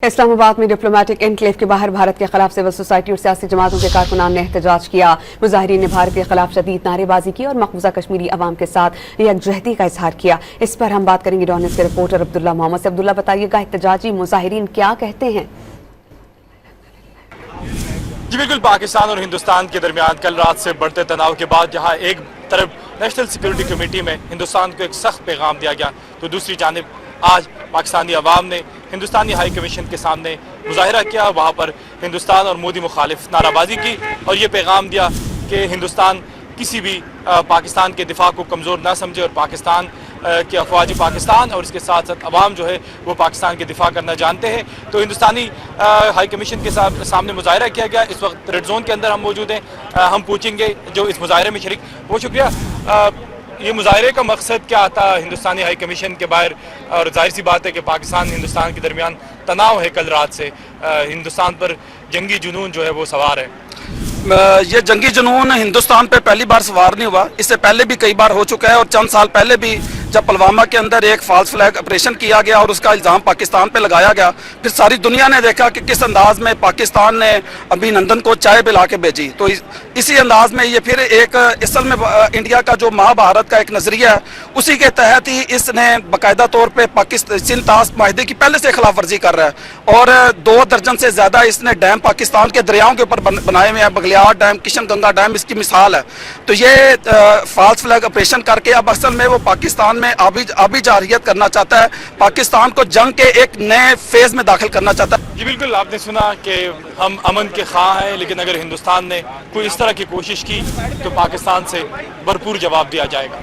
اسلام آباد میں diplomatic enclave کے باہر بھارت کے خلاف سول سوسائٹی اور سیاسی جماعتوں کے کارکنان نے احتجاج کیا۔ مظاہرین نے بھارت کے خلاف شدید نعرے بازی کی اور مقبوضہ کشمیری عوام کے ساتھ یکجہتی کا اظہار کیا۔ اس پر ہم بات کریں گے ڈان نیوز کے رپورٹر عبداللہ محمد سے۔ عبداللہ، بتائیے گا احتجاجی مظاہرین کیا کہتے ہیں؟ جی بالکل، پاکستان اور ہندوستان کے درمیان کل رات سے بڑھتے تناؤ کے بعد جہاں ایک طرف نیشنل سیکورٹی کمیٹی میں ہندوستان کو ایک سخت پیغام دیا گیا، تو دوسری جانب آج پاکستانی عوام نے ہندوستانی ہائی کمیشن کے سامنے مظاہرہ کیا، وہاں پر ہندوستان اور مودی مخالف نعرہ بازی کی اور یہ پیغام دیا کہ ہندوستان کسی بھی پاکستان کے دفاع کو کمزور نہ سمجھے اور پاکستان کے افواج پاکستان اور اس کے ساتھ ساتھ عوام جو ہے وہ پاکستان کے دفاع کرنا جانتے ہیں۔ تو ہندوستانی ہائی کمیشن کے سامنے مظاہرہ کیا گیا۔ اس وقت ریڈ زون کے اندر ہم موجود ہیں، ہم پوچھیں گے جو اس مظاہرے میں شریک۔ بہت شکریہ۔ یہ مظاہرے کا مقصد کیا تھا ہندوستانی ہائی کمیشن کے باہر؟ اور ظاہر سی بات ہے کہ پاکستان ہندوستان کے درمیان تناؤ ہے، کل رات سے ہندوستان پر جنگی جنون جو ہے وہ سوار ہے۔ یہ جنگی جنون ہندوستان پہ پہلی بار سوار نہیں ہوا، اس سے پہلے بھی کئی بار ہو چکا ہے، اور چند سال پہلے بھی جب پلوامہ کے اندر ایک فالس فلیگ آپریشن کیا گیا اور اس کا الزام پاکستان پہ لگایا گیا، پھر ساری دنیا نے دیکھا کہ کس انداز میں پاکستان نے ابھینندن کو چائے پلا کے بھیجی۔ تو اسی انداز میں یہ پھر ایک اصل میں انڈیا کا جو مہا بھارت کا ایک نظریہ ہے، اسی کے تحت ہی اس نے باقاعدہ طور پہ سندھ طاس معاہدے کی پہلے سے خلاف ورزی کر رہا ہے، اور 2 درجن سے زیادہ اس نے ڈیم پاکستان کے دریاؤں کے اوپر بنائے ہوئے ہیں۔ بغلیار ڈیم، کشن گنگا ڈیم اس کی مثال ہے۔ تو یہ فالس فلیگ آپریشن کر کے اب اصل میں وہ پاکستان میں آبی جارحیت کرنا چاہتا ہے، پاکستان کو جنگ کے ایک نئے فیز میں داخل کرنا چاہتا ہے۔ جی بالکل، آپ نے سنا کہ ہم امن کے خواہ ہیں، لیکن اگر ہندوستان نے کوئی اس طرح کی کوشش کی تو پاکستان سے بھرپور جواب دیا جائے گا۔